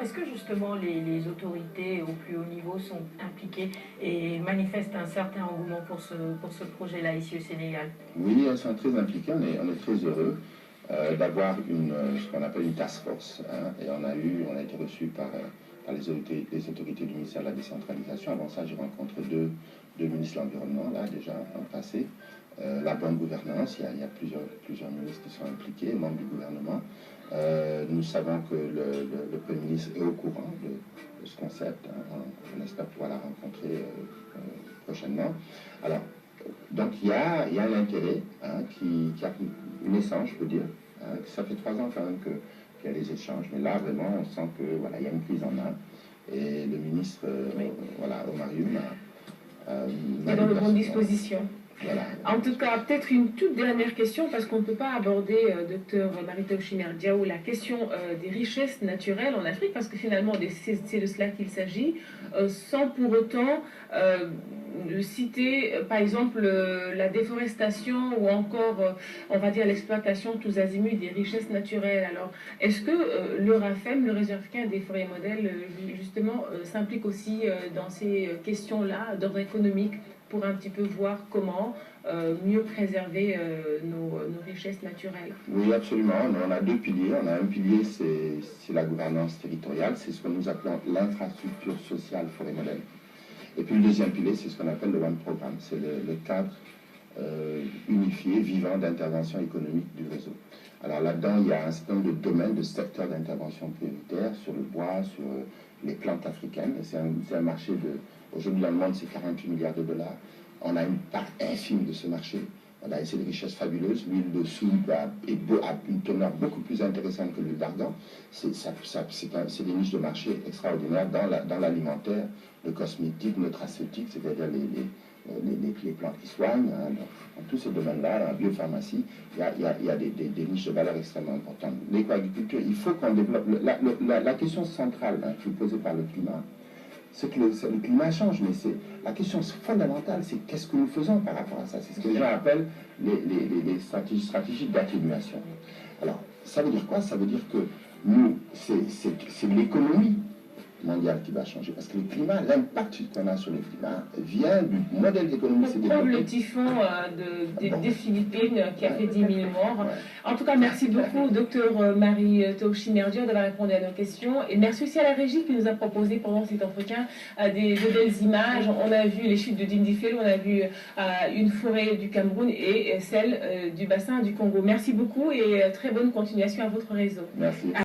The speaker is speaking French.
Est-ce que justement les autorités au plus haut niveau sont impliquées et manifestent un certain engouement pour ce projet-là ici au Sénégal? Oui, elles sont très impliquées, on est très heureux d'avoir ce qu'on appelle une task force. Hein, et on a été reçu par les autorités du ministère de la décentralisation. Avant ça, j'ai rencontré deux ministres de l'Environnement, là, déjà en passé. La bonne gouvernance, il y a plusieurs ministres qui sont impliqués, membres du gouvernement. Nous savons que le Premier ministre est au courant de ce concept. Hein, on espère pouvoir la rencontrer prochainement. Alors, donc il y a un intérêt hein, qui a une naissance, je peux dire. Hein, ça fait 3 ans quand même qu'il y a des échanges, mais là vraiment on sent que voilà, il y a une prise en main. Et le ministre voilà, Oumar Youm est dans de bonnes dispositions. Voilà. En tout cas, peut-être une toute dernière question, parce qu'on ne peut pas aborder, docteur Mary-Teuw Chimère-Diaw, la question des richesses naturelles en Afrique, parce que finalement, c'est de cela qu'il s'agit, sans pour autant citer, par exemple, la déforestation ou encore, on va dire, l'exploitation tous azimuts des richesses naturelles. Alors, est-ce que le RAFEM, le Réseau africain des forêts modèles, justement, s'implique aussi dans ces questions-là, d'ordre économique, pour un petit peu voir comment mieux préserver nos richesses naturelles? Oui, absolument. On a 2 piliers. On a un pilier, c'est la gouvernance territoriale, c'est ce que nous appelons l'infrastructure sociale forêt modèle. Et puis le deuxième pilier, c'est ce qu'on appelle le One Programme, c'est le cadre unifié, vivant d'intervention économique du réseau. Alors là-dedans, il y a un certain nombre de domaines, de secteurs d'intervention prioritaires sur le bois, sur les plantes africaines. C'est un marché aujourd'hui dans le monde, c'est 48 milliards de dollars. On a une part infime de ce marché. Voilà, et c'est des richesses fabuleuses. L'huile de soude a une teneur beaucoup plus intéressante que l'huile d'argan. C'est des niches de marché extraordinaires dans l'alimentaire, le cosmétique, le nutraceutique, c'est-à-dire les plantes qui soignent. Hein, dans tous ces domaines-là, dans la biopharmacie, il y a des niches de valeur extrêmement importantes. L'éco-agriculture, il faut qu'on développe. La question centrale hein, qui est posée par le climat, c'est que le climat change, mais la question fondamentale, c'est qu'est-ce que nous faisons par rapport à ça. C'est ce que les gens appellent les stratégies d'atténuation. Alors, ça veut dire quoi? Ça veut dire que nous, c'est l'économie mondiale qui va changer. Parce que le climat, l'impact qu'on a sur le climat vient du modèle d'économie. C'est le typhon des Philippines qui a fait 10 000 morts. Ouais. En tout cas, merci beaucoup, docteur Mary-Teuw Chimère-Diaw, d'avoir répondu à nos questions. Et merci aussi à la régie qui nous a proposé pendant cet entretien de belles images. On a vu les chutes de Dindéfelo, on a vu une forêt du Cameroun et celle du bassin du Congo. Merci beaucoup et très bonne continuation à votre réseau. Merci.